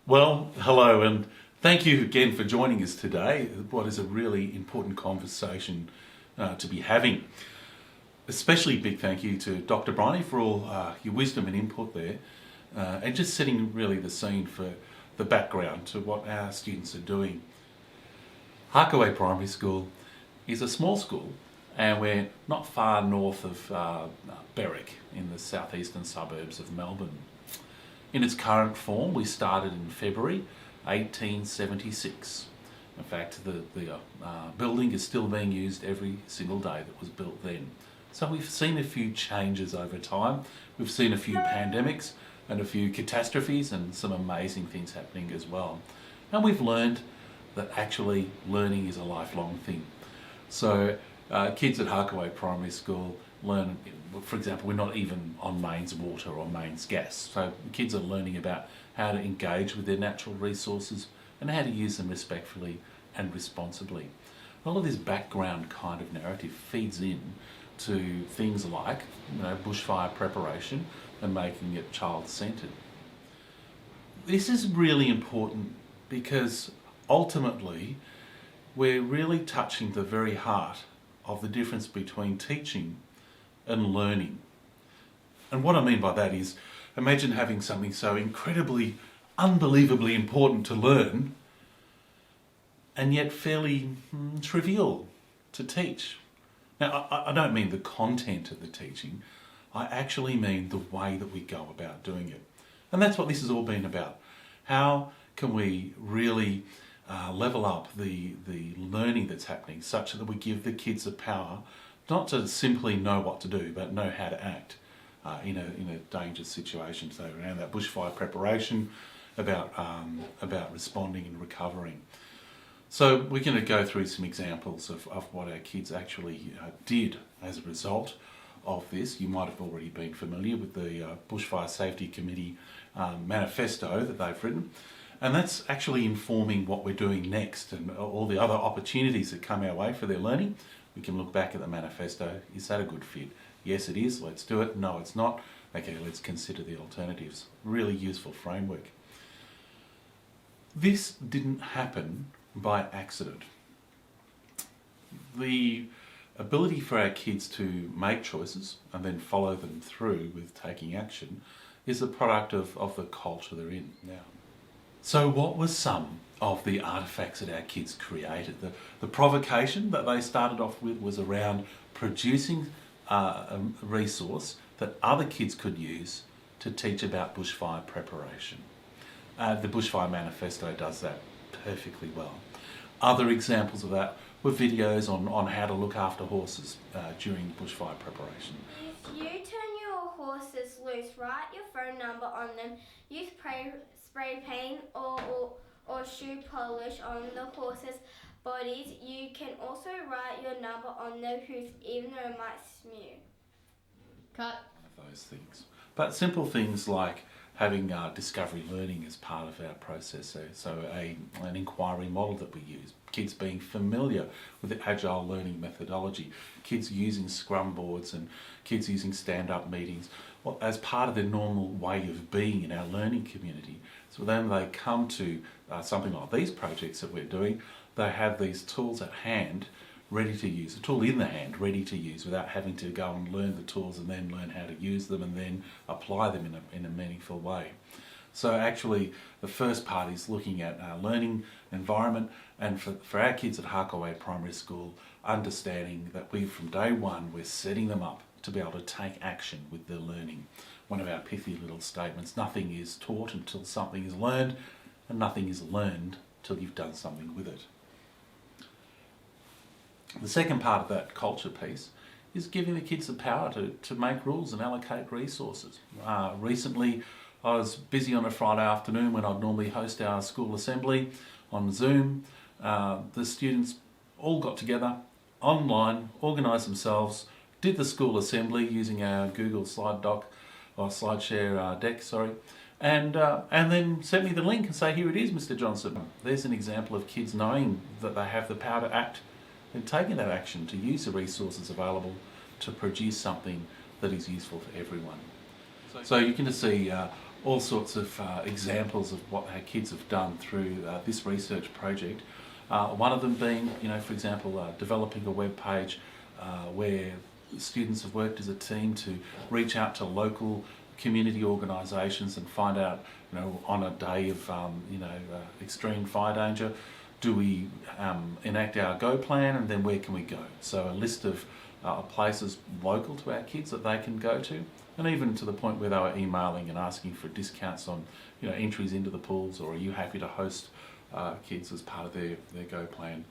Well, hello, and thank you again for joining us today. What is a really important conversation to be having. Especially big thank you to Dr. Bryony for all your wisdom and input there, and just setting really the scene for the background to what our students are doing. Harkaway Primary School is a small school, and we're not far north of Berwick in the southeastern suburbs of Melbourne. In its current form, we started in February 1876. In fact, the building is still being used every single day that was built then. So we've seen a few changes over time. We've seen a few pandemics and a few catastrophes and some amazing things happening as well. And we've learned that actually learning is a lifelong thing. So kids at Harkaway Primary School learn, for example, we're not even on mains water or mains gas. So kids are learning about how to engage with their natural resources and how to use them respectfully and responsibly. All of this background kind of narrative feeds in to things like bushfire preparation and making it child-centred. This is really important because ultimately we're really touching the very heart of the difference between teaching and learning. And what I mean by that is, imagine having something so incredibly, unbelievably important to learn and yet fairly trivial to teach. Now, I don't mean the content of the teaching, I actually mean the way that we go about doing it. And that's what this has all been about. How can we really level up the learning that's happening such that we give the kids the power not to simply know what to do, but know how to act in a dangerous situation. So around that bushfire preparation, about responding and recovering. So we're going to go through some examples of what our kids actually did as a result of this. You might have already been familiar with the Bushfire Safety Committee manifesto that they've written. And that's actually informing what we're doing next and all the other opportunities that come our way for their learning. We can look back at the manifesto. Is that a good fit? Yes, it is. Let's do it. No, it's not. Okay, let's consider the alternatives. Really useful framework. This didn't happen by accident. The ability for our kids to make choices and then follow them through with taking action is a product of the culture they're in now. So what were some of the artefacts that our kids created? The provocation that they started off with was around producing a resource that other kids could use to teach about bushfire preparation. The Bushfire Manifesto does that perfectly well. Other examples of that were videos on how to look after horses during bushfire preparation. If you turn your horses loose, write your phone number on them, use spray paint or shoe polish on the horses' bodies. You can also write your number on the hoof, even though it might smear. Cut. One of those things. But simple things like having discovery learning as part of our process. So an inquiry model that we use. Kids being familiar with the agile learning methodology. Kids using scrum boards and kids using stand-up meetings as part of their normal way of being in our learning community. So then they come to something like these projects that we're doing, they have these tools at hand ready to use, a tool in the hand ready to use without having to go and learn the tools and then learn how to use them and then apply them in a meaningful way. So actually the first part is looking at our learning environment, and for our kids at Harkaway Primary School, understanding that from day one we're setting them up to be able to take action with their learning. One of our pithy little statements, nothing is taught until something is learned, and nothing is learned till you've done something with it. The second part of that culture piece is giving the kids the power to make rules and allocate resources. Recently, I was busy on a Friday afternoon when I'd normally host our school assembly on Zoom. The students all got together online, organised themselves, did the school assembly using our Google slide doc or SlideShare deck, and then sent me the link and say, here it is, Mr. Johnson. There's an example of kids knowing that they have the power to act and taking that action to use the resources available to produce something that is useful for everyone. So you can just see all sorts of examples of what our kids have done through this research project. One of them being, for example, developing a web page where students have worked as a team to reach out to local community organisations and find out, on a day of, extreme fire danger, do we enact our go plan, and then where can we go? So a list of places local to our kids that they can go to, and even to the point where they were emailing and asking for discounts on entries into the pools, or are you happy to host kids as part of their go plan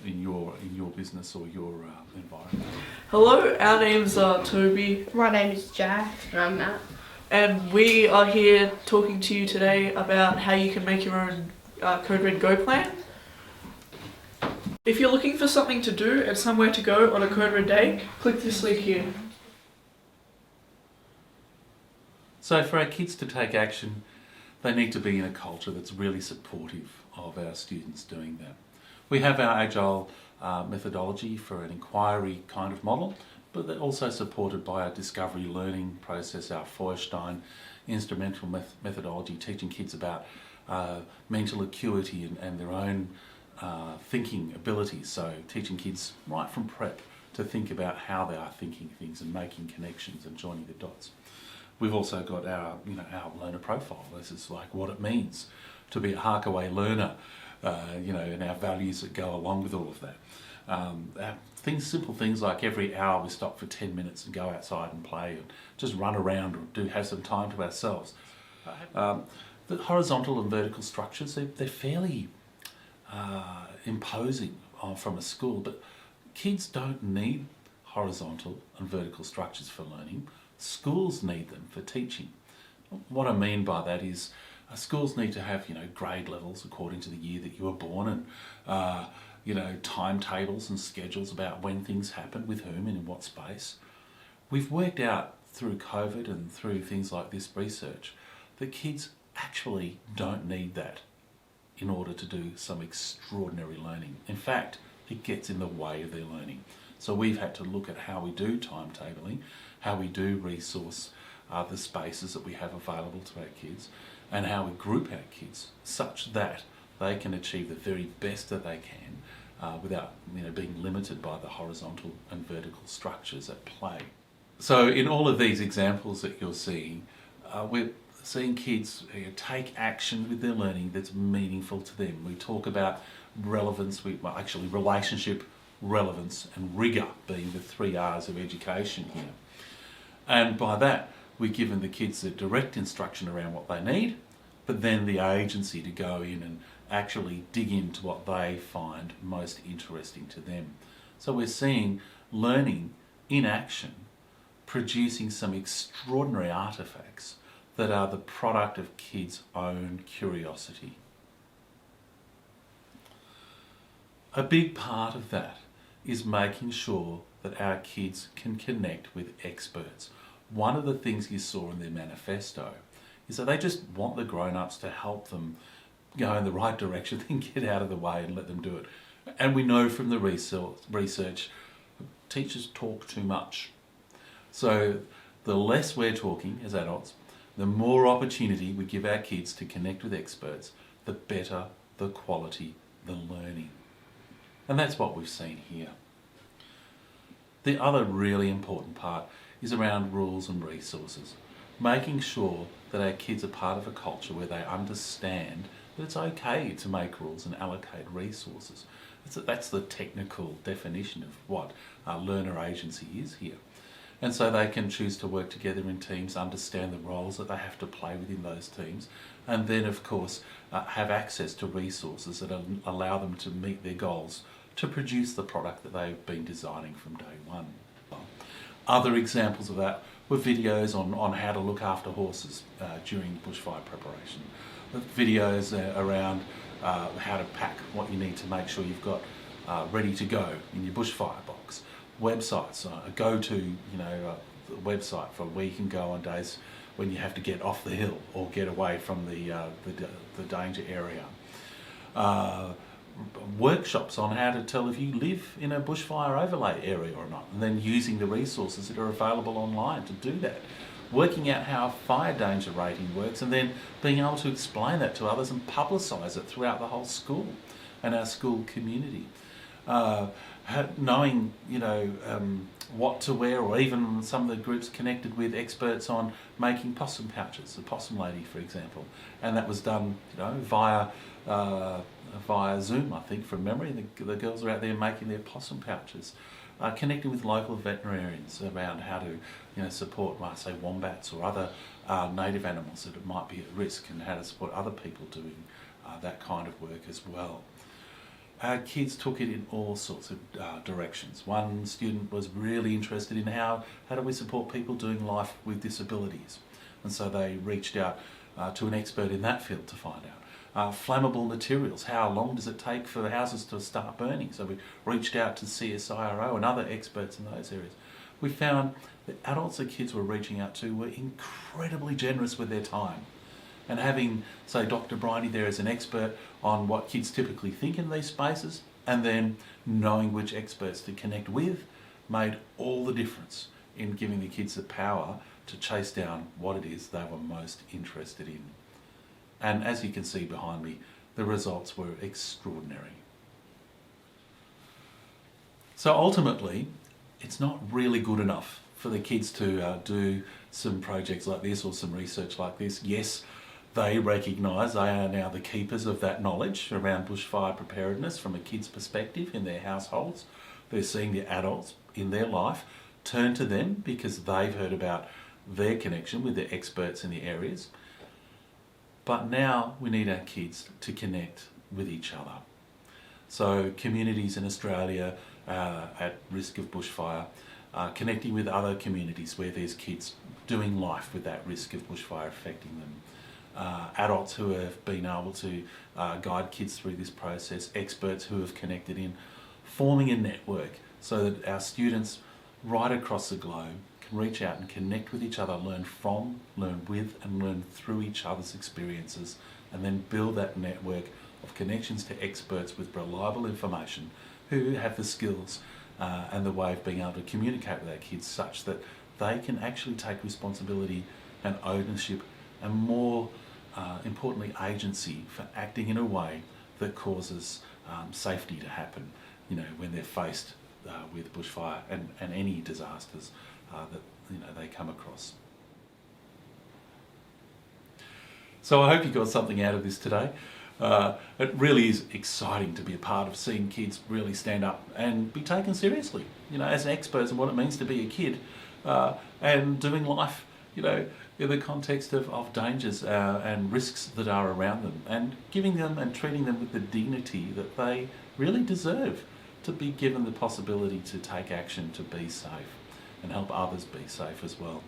in your business or your environment. Hello, our names are Toby. My name is Jack. And I'm Matt. And we are here talking to you today about how you can make your own Code Red Go plan. If you're looking for something to do and somewhere to go on a Code Red day, click this link here. So for our kids to take action, they need to be in a culture that's really supportive of our students doing that. We have our Agile methodology for an inquiry kind of model, but they're also supported by our discovery learning process, our Feuerstein instrumental methodology, teaching kids about mental acuity and their own thinking abilities. So teaching kids right from prep to think about how they are thinking things and making connections and joining the dots. We've also got our learner profile. This is like what it means to be a Harkaway learner, and our values that go along with all of that. Simple things like every hour we stop for 10 minutes and go outside and play and just run around or have some time to ourselves. The horizontal and vertical structures, they're fairly imposing from a school, but kids don't need horizontal and vertical structures for learning. Schools need them for teaching. What I mean by that is schools need to have grade levels according to the year that you were born, and timetables and schedules about when things happen with whom and in what space. We've worked out through COVID and through things like this research that kids actually don't need that in order to do some extraordinary learning. In fact, it gets in the way of their learning. So we've had to look at how we do timetabling, how we do resource the spaces that we have available to our kids, and how we group our kids such that they can achieve the very best that they can without being limited by the horizontal and vertical structures at play. So in all of these examples that you're seeing, we're seeing kids take action with their learning that's meaningful to them. We talk about relevance, relationship, relevance and rigour being the 3 R's of education here. And by that, we've given the kids the direct instruction around what they need, but then the agency to go in and actually dig into what they find most interesting to them. So we're seeing learning in action, producing some extraordinary artefacts that are the product of kids' own curiosity. A big part of that is making sure that our kids can connect with experts. One of the things you saw in their manifesto is that they just want the grown-ups to help them go in the right direction and get out of the way and let them do it. And we know from the research, teachers talk too much. So the less we're talking as adults, the more opportunity we give our kids to connect with experts, the better the quality, the learning. And that's what we've seen here. The other really important part is around rules and resources. Making sure that our kids are part of a culture where they understand that it's okay to make rules and allocate resources. That's the technical definition of what learner agency is here. And so they can choose to work together in teams, understand the roles that they have to play within those teams, and then of course have access to resources that allow them to meet their goals to produce the product that they've been designing from day one. Other examples of that were videos on how to look after horses during bushfire preparation. Videos around how to pack what you need to make sure you've got ready to go in your bushfire box. Websites, a go-to website for where you can go on days when you have to get off the hill or get away from the danger area. Workshops on how to tell if you live in a bushfire overlay area or not, and then using the resources that are available online to do that. working out how a fire danger rating works, and then being able to explain that to others and publicise it throughout the whole school and our school community. Knowing, what to wear, or even some of the groups connected with experts on making possum pouches, the Possum Lady, for example, and that was done, via Zoom, I think, from memory. The girls are out there making their possum pouches, connecting with local veterinarians around how to, support, say, wombats or other native animals that might be at risk, and how to support other people doing that kind of work as well. Our kids took it in all sorts of directions. One student was really interested in how do we support people doing life with disabilities, and so they reached out to an expert in that field to find out. Flammable materials, how long does it take for houses to start burning? So we reached out to CSIRO and other experts in those areas. We found that adults that kids were reaching out to were incredibly generous with their time. And having, say, Dr. Briney there as an expert on what kids typically think in these spaces, and then knowing which experts to connect with, made all the difference in giving the kids the power to chase down what it is they were most interested in. And as you can see behind me, the results were extraordinary. So ultimately, it's not really good enough for the kids to do some projects like this or some research like this. Yes, they recognise they are now the keepers of that knowledge around bushfire preparedness from a kid's perspective in their households. They're seeing the adults in their life turn to them because they've heard about their connection with the experts in the areas. But now we need our kids to connect with each other. So communities in Australia at risk of bushfire, connecting with other communities where there's kids doing life with that risk of bushfire affecting them. Adults who have been able to guide kids through this process, experts who have connected in, forming a network so that our students right across the globe can reach out and connect with each other, learn from, learn with, and learn through each other's experiences, and then build that network of connections to experts with reliable information who have the skills and the way of being able to communicate with our kids such that they can actually take responsibility and ownership and more importantly agency for acting in a way that causes safety to happen, when they're faced with bushfire and any disasters that they come across. So I hope you got something out of this today. It really is exciting to be a part of seeing kids really stand up and be taken seriously, as experts in what it means to be a kid and doing life, in the context of dangers and risks that are around them, and giving them and treating them with the dignity that they really deserve, to be given the possibility to take action to be safe and help others be safe as well.